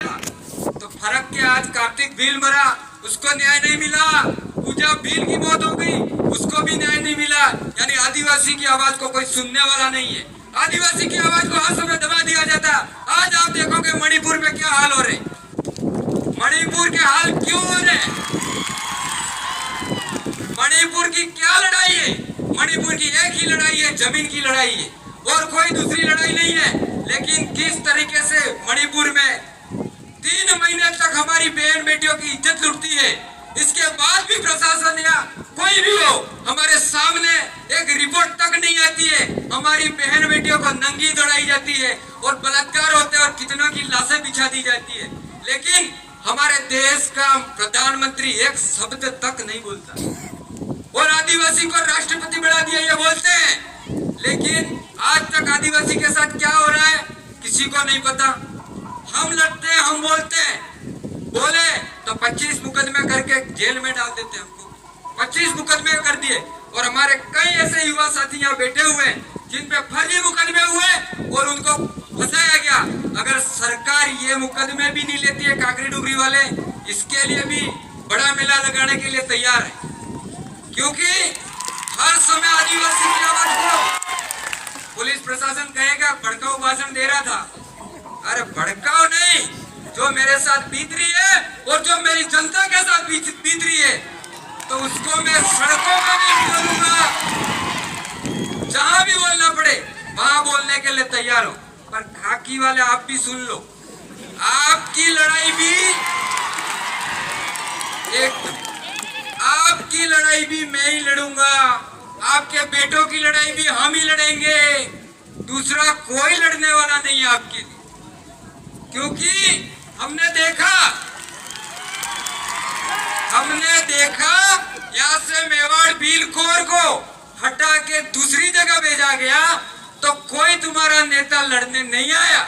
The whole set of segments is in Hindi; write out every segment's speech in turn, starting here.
तो फर्क क्या, आज कार्तिक भील मरा, उसको न्याय नहीं मिला। पूजा भील की मौत हो गई, उसको भी न्याय नहीं मिला। यानी आदिवासी की आवाज को कोई सुनने वाला नहीं है। आदिवासी की आवाज को हर समय दबा दिया जाता। आज आप देखोगे मणिपुर में क्या हाल हो रहे, मणिपुर के हाल क्यों हो रहे, मणिपुर की क्या लड़ाई है? मणिपुर की एक ही लड़ाई है, जमीन की लड़ाई है, और कोई दूसरी लड़ाई नहीं है। लेकिन किस तरीके से मणिपुर में 3 महीने तक हमारी बहन बेटियों की इज्जत लुटती है, इसके बाद भी प्रशासन या कोई भी हो हमारे सामने एक रिपोर्ट तक नहीं आती है। हमारी बहन बेटियों को नंगी दौड़ाई जाती है और बलात्कार होते हैं और कितनों की लाशें बिछा दी जाती है। लेकिन हमारे देश का प्रधानमंत्री एक शब्द तक नहीं बोलता और आदिवासी को राष्ट्रपति बना दिया ये बोलते हैं। लेकिन आज तक आदिवासी के साथ क्या हो रहा है किसी को नहीं पता। हम लड़ते हैं, हम बोलते हैं, बोले तो 25 मुकदमे करके जेल में डाल देते हैं। हमको 25 मुकदमे कर दिए और हमारे कई ऐसे युवा साथी यहाँ बैठे हुए हैं जिन पे फर्जी मुकदमे हुए और उनको फंसाया गया। अगर सरकार ये मुकदमे भी नहीं लेती है, काकरी डुगरी वाले इसके लिए भी बड़ा मेला लगाने के लिए तैयार है, क्योंकि हर समय आदिवासी की आवाज को पुलिस प्रशासन कहेगा भड़काऊ भाषण दे रहा था। अरे भड़काऊ नहीं, जो मेरे साथ बीत रही है और जो मेरी जनता के साथ बीत रही है, तो उसको मैं सड़कों पर भी बोलूंगा, जहां भी बोलना पड़े वहां बोलने के लिए तैयार हूं। पर खाकी वाले आप भी सुन लो, आपकी लड़ाई भी आपकी लड़ाई भी मैं ही लड़ूंगा, आपके बेटों की लड़ाई भी हम ही लड़ेंगे, दूसरा कोई लड़ने वाला नहीं है आपके लिए। क्योंकि हमने देखा यहाँ से मेवाड़ भीलखोर को हटा के दूसरी जगह भेजा गया तो कोई तुम्हारा नेता लड़ने नहीं आया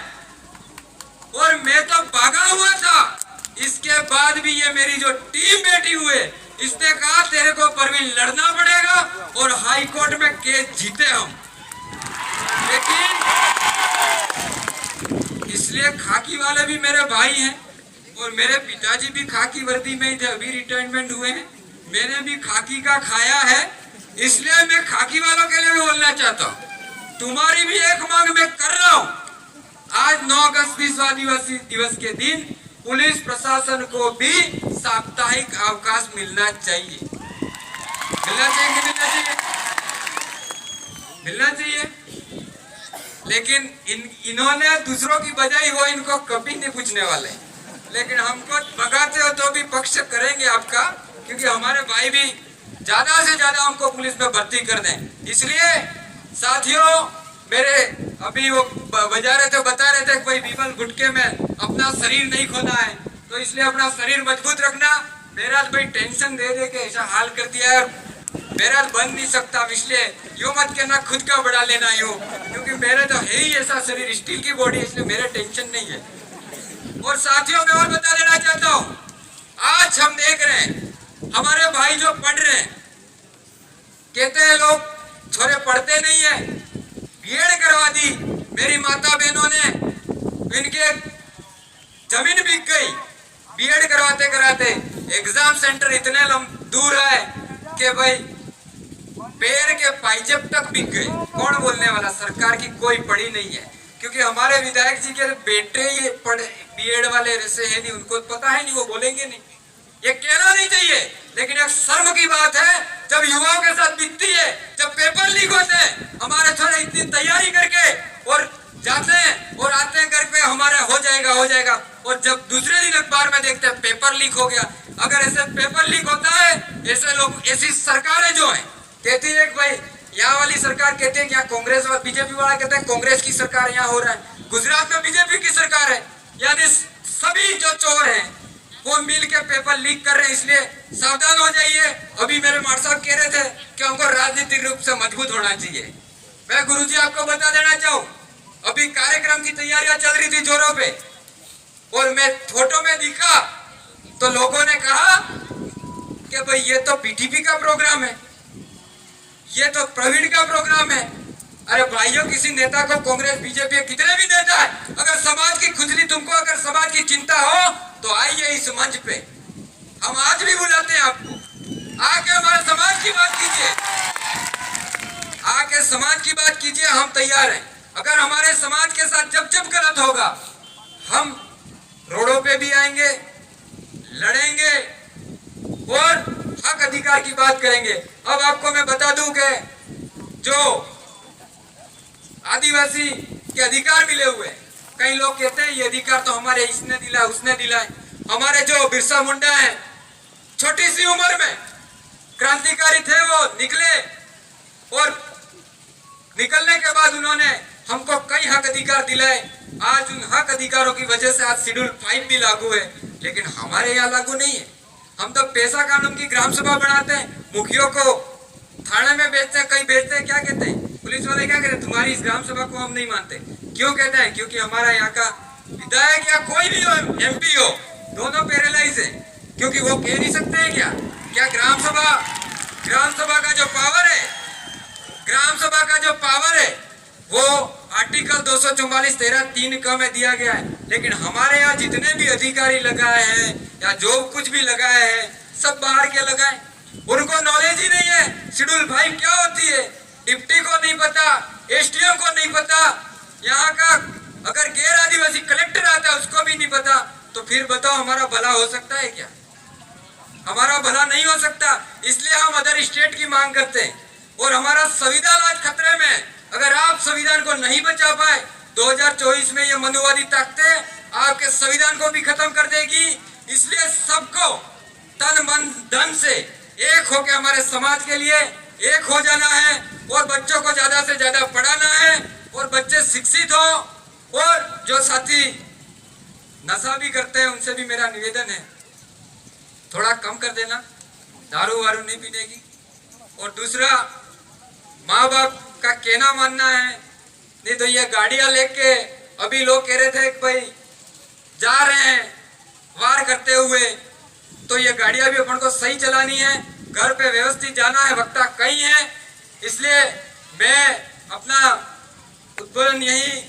और मैं तो भागा हुआ था। इसके बाद भी ये मेरी जो टीम बैठी हुई, इसने कहा तेरे को परवीन लड़ना पड़ेगा और हाई कोर्ट में केस जीते हम। लेकिन इसलिए खाकी वाले भी मेरे भाई हैं और मेरे पिताजी भी खाकी वर्दी में ही थे, अभी रिटायरमेंट हुए हैं। मैंने भी खाकी का खाया है, इसलिए मैं खाकी वालों के लिए भी बोलना चाहता हूँ। तुम्हारी भी एक मांग मैं कर रहा हूँ। आज 9 अगस्त विश्व आदिवासी दिवस के दिन पुलिस प्रशासन को भी साप्ताहिक अवकाश मिलना चाहिए। मिलना चाहिए कि मिलना चाहिए? मिलना चाहिए। लेकिन इन्होंने दूसरों की बजाई वो इनको कभी नहीं पूछने वाले। लेकिन हमको भगाते हो तो भी पक्ष करेंगे आपका, क्योंकि हमारे भाई भी ज्यादा से ज्यादा हमको पुलिस में भर्ती कर दें। इसलिए साथियों, मेरे अभी वो बजा रहे थे, बता रहे थे कि भाई विमल गुटके में अपना शरीर नहीं खोना है, तो इसलिए अपना शरीर मजबूत रखना। मेरा भाई टेंशन दे दे के ऐसा हाल कर दिया है, मेरा बन नहीं सकता। इसलिए यूं मत कहना खुद का बढ़ा लेना यूं, क्योंकि मेरे तो है ही ऐसा शरीर, स्टील की बॉडी, इसलिए मेरे टेंशन नहीं है। और साथियों, मैं और बता देना चाहता हूँ, आज हम देख रहे हैं हमारे भाई जो पढ़ रहे हैं, कहते हैं लोग छोरे पढ़ते नहीं है, बीएड करवा दी। मेरी माता बहनों ने, इनके जमीन बिक गई बीएड करवाते कराते। एग्जाम सेंटर इतने दूर है कि भाई पैर के पाइजेब तक बिक गए। कौन बोलने वाला? सरकार की कोई पड़ी नहीं है, क्योंकि हमारे विधायक जी के बेटे ये पढ़े बीएड वाले ऐसे है नहीं, उनको पता है नहीं, वो बोलेंगे नहीं। ये कहना नहीं चाहिए, लेकिन एक शर्म की बात है जब युवाओं के साथ बीतती है, जब पेपर लीक होते हैं। हमारे थोड़े इतनी तैयारी करके और जाते हैं और आते हैं घर पे, हमारा हो जाएगा, और जब दूसरे दिन अखबार में देखते हैं पेपर लीक हो गया। अगर ऐसे पेपर लीक होता है, ऐसे लोग, ऐसी सरकारें जो है कहती है भाई, यहाँ वाली सरकार कहती है कि यहाँ कांग्रेस और बीजेपी वाला कहते हैं कांग्रेस की सरकार यहाँ हो रहा है, गुजरात में बीजेपी की सरकार है। यानी सभी जो चोर हैं वो मिल के पेपर लीक कर रहे हैं, इसलिए सावधान हो जाइए। अभी मेरे मार साहब कह रहे थे कि हमको राजनीतिक रूप से मजबूत होना चाहिए। मैं गुरुजी आपको बता देना चाहूँ, अभी कार्यक्रम की तैयारियां चल रही थी जोरों पे, और मैं फोटो में दिखा तो लोगों ने कहा कि भाई ये तो बीटीपी का प्रोग्राम है, ये तो प्रवीण का प्रोग्राम है। अरे भाइयों, किसी नेता को कांग्रेस बीजेपी कितने भी नेता है, अगर समाज की खुजली, तुमको अगर समाज की चिंता हो इस मंच पे हम आज भी बुलाते हैं आपको, आके हमारे समाज की बात कीजिए, आके समाज की बात कीजिए। हम तैयार हैं। अगर हमारे समाज के साथ जब जब गलत होगा हम रोडों पे भी आएंगे, लड़ेंगे और हक अधिकार की बात करेंगे। अब आपको मैं बता दूं कि जो आदिवासी के अधिकार मिले हुए, कई लोग कहते हैं ये अधिकार तो हमारे इसने दिला उसने दिला है। हमारे जो बिरसा मुंडा है, छोटी सी उम्र में क्रांतिकारी थे, वो निकले और निकलने के बाद उन्होंने हमको कई हक अधिकार दिलाए। आज उन हक अधिकारों की वजह से आज शेड्यूल 5 भी लागू है, लेकिन हमारे यहाँ लागू नहीं है। हम तो पैसा कानून की ग्राम सभा बनाते हैं, मुखियों को थाने में भेजते हैं, कहीं भेजते हैं, क्या कहते हैं पुलिस वाले, क्या कहते हैं तुम्हारी इस ग्राम सभा को हम नहीं मानते। क्यों कहते हैं? क्योंकि हमारा यहाँ का विधायक या कोई भी हो, MP हो, दोनों पैरालाइज है। क्योंकि वो कह नहीं सकते हैं क्या ग्राम सभा का जो पावर है, ग्राम सभा का जो पावर है वो आर्टिकल 244(13)(3) में दिया गया है। लेकिन हमारे यहाँ जितने भी अधिकारी लगाए हैं या जो कुछ भी लगाए हैं सब बाहर के लगाए, उनको नॉलेज ही नहीं है शेड्यूल 5 क्या होती है। डिप्टी को नहीं पता, SDM को नहीं पता, यहाँ का अगर गैर आदिवासी कलेक्टर आता है उसको भी नहीं पता। तो फिर बताओ हमारा भला हो सकता है क्या? हमारा भला नहीं हो सकता। इसलिए हम अदर स्टेट की मांग करते हैं और हमारा संविधान आज खतरे में। अगर आप संविधान को नहीं बचा पाए, 2024 में ये मनुवादी ताकतें आपके संविधान को भी खत्म कर देगी। इसलिए सबको तन मन धन से एक होकर हमारे समाज के लिए एक हो जाना है और बच्चों को ज्यादा से ज्यादा पढ़ाना है और बच्चे शिक्षित हो। और जो साथी नशा भी करते हैं उनसे भी मेरा निवेदन है थोड़ा कम कर देना, दारू वारू नहीं पीने की। और दूसरा, माँ बाप का कहना मानना है, नहीं तो ये गाड़ियां लेके अभी लोग कह रहे थे कि भाई जा रहे हैं वार करते हुए, तो ये गाड़ियां भी अपन को सही चलानी है, घर पे व्यवस्थित जाना है, वक्ता कई है। इसलिए मैं अपना उद्बोधन यही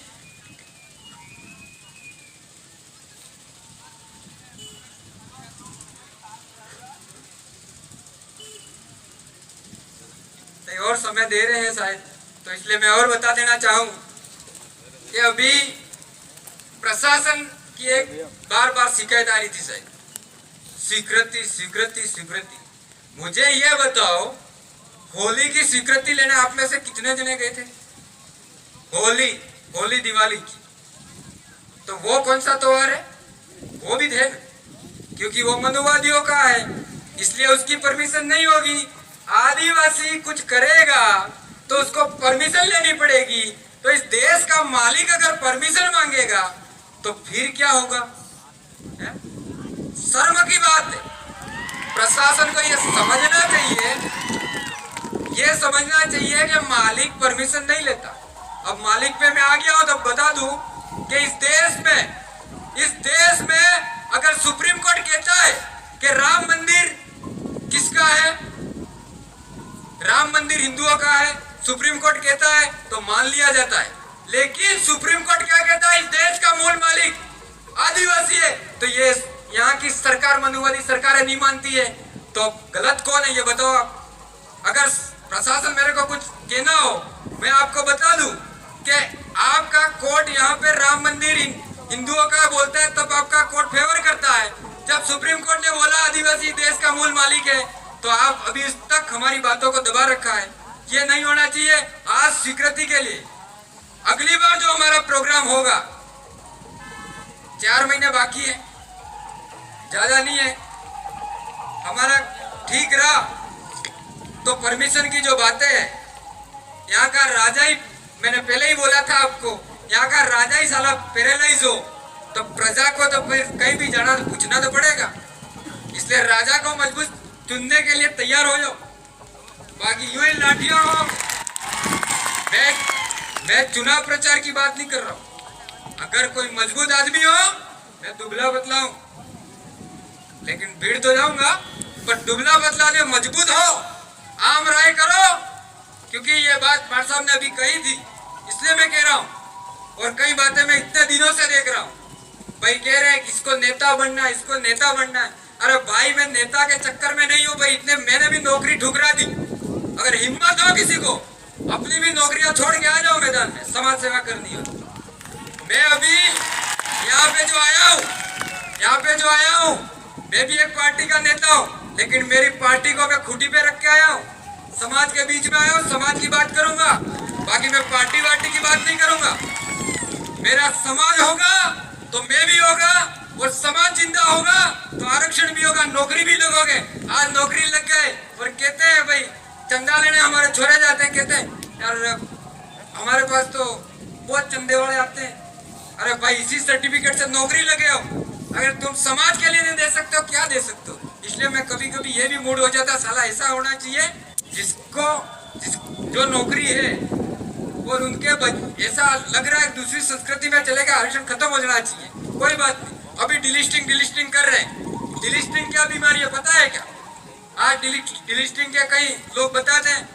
और समय दे रहे हैं शायद, तो इसलिए मैं और बता देना चाहूं कि अभी प्रशासन की एक बार बार शिकायत आ रही थी शायद, स्वीकृति। मुझे ये बताओ, होली की स्वीकृति लेने आप में से कितने जने गए थे? होली दिवाली की, तो वो कौन सा त्योहार है? वो भी थे, क्योंकि वो मनुवादियों का है, इसलिए उसकी परमिशन नहीं होगी। आदिवासी कुछ करेगा तो उसको परमिशन लेनी पड़ेगी। तो इस देश का मालिक अगर परमिशन मांगेगा तो फिर क्या होगा? शर्म की बात है। प्रशासन को ये समझना चाहिए कि मालिक परमिशन नहीं लेता। अब मालिक पे मैं आ गया हूं तो बता दूं कि इस देश में अगर सुप्रीम कोर्ट कहता है कि राम मंदिर किसका है, राम मंदिर हिंदुओं का है, सुप्रीम कोर्ट कहता है तो मान लिया जाता है। लेकिन सुप्रीम कोर्ट क्या कहता है? इस देश का मूल मालिक आदिवासी है, तो ये यहाँ की सरकार मनुवादी सरकार नहीं मानती है, तो गलत कौन है ये बताओ आप। अगर प्रशासन मेरे को कुछ कहना हो, मैं आपको बता दूं कि आपका कोर्ट यहाँ पे राम मंदिर हिंदुओं का बोलता है तब आपका कोर्ट फेवर करता है। जब सुप्रीम कोर्ट ने बोला आदिवासी देश का मूल मालिक है, तो आप अभी तक हमारी बातों को दबा रखा है। ये नहीं होना चाहिए। आज स्वीकृति के लिए अगली बार जो हमारा प्रोग्राम होगा, 4 महीने बाकी है, ज्यादा नहीं है, हमारा ठीक रहा तो परमिशन की जो बातें है, यहाँ का राजा ही, मैंने पहले ही बोला था आपको, यहाँ का राजा ही साला पैरालाइज हो तो प्रजा को तो फिर कहीं भी जाना तो पूछना तो पड़ेगा। इसलिए राजा को मजबूत चुनने के लिए तैयार हो जाओ, बाकी यूं ही लाठियां हो। मैं चुनाव प्रचार की बात नहीं कर रहा हूं। अगर कोई मजबूत आदमी हो, मैं दुबला पतला हूं, लेकिन भीड़ तो जाऊंगा, पर दुबला पतला जो मजबूत हो, आम राय करो। क्योंकि ये बात भाट साहब ने अभी कही थी, इसलिए मैं कह रहा हूं, और कई बातें मैं इतने दिनों से देख रहा हूं भाई कह रहे हैं इसको नेता बनना है, इसको नेता बनना है। अरे भाई मैं नेता के चक्कर में नहीं हूँ भाई, इतने मैंने भी नौकरी ठुकरा दी। अगर हिम्मत हो किसी को अपनी भी नौकरियां छोड़ के आ जाओ मैदान में, समाज सेवा करनी हो। मैं अभी यहाँ पे जो आया हूँ, मैं भी एक पार्टी का नेता हूँ, लेकिन मेरी पार्टी को मैं खूंटी पे रख के आया हूँ। समाज के बीच में आया हूँ, समाज की बात करूंगा, बाकी मैं पार्टी वार्टी की बात नहीं करूंगा। मेरा समाज होगा तो मैं भी होगा, और समाज जिंदा होगा तो आरक्षण भी होगा, नौकरी भी लगोगे। आज नौकरी लग गए और कहते हैं भाई चंदा लेने हमारे छोड़े जाते हैं, कहते हैं यार हमारे पास तो बहुत चंदे वाले आते हैं। अरे भाई इसी सर्टिफिकेट से नौकरी लगे हो, अगर तुम समाज के लिए नहीं दे सकते हो क्या दे सकते हो। इसलिए मैं कभी कभी ये भी मूड हो जाता है, साला ऐसा होना चाहिए जो नौकरी है और उनके ऐसा लग रहा है दूसरी संस्कृति में चलेगा, आरक्षण खत्म हो जाना चाहिए। कोई बात नहीं, अभी डिलिस्टिंग कर रहे हैं। डिलिस्टिंग क्या बीमारी है पता है क्या? आज डिलिस्टिंग के कई लोग बताते हैं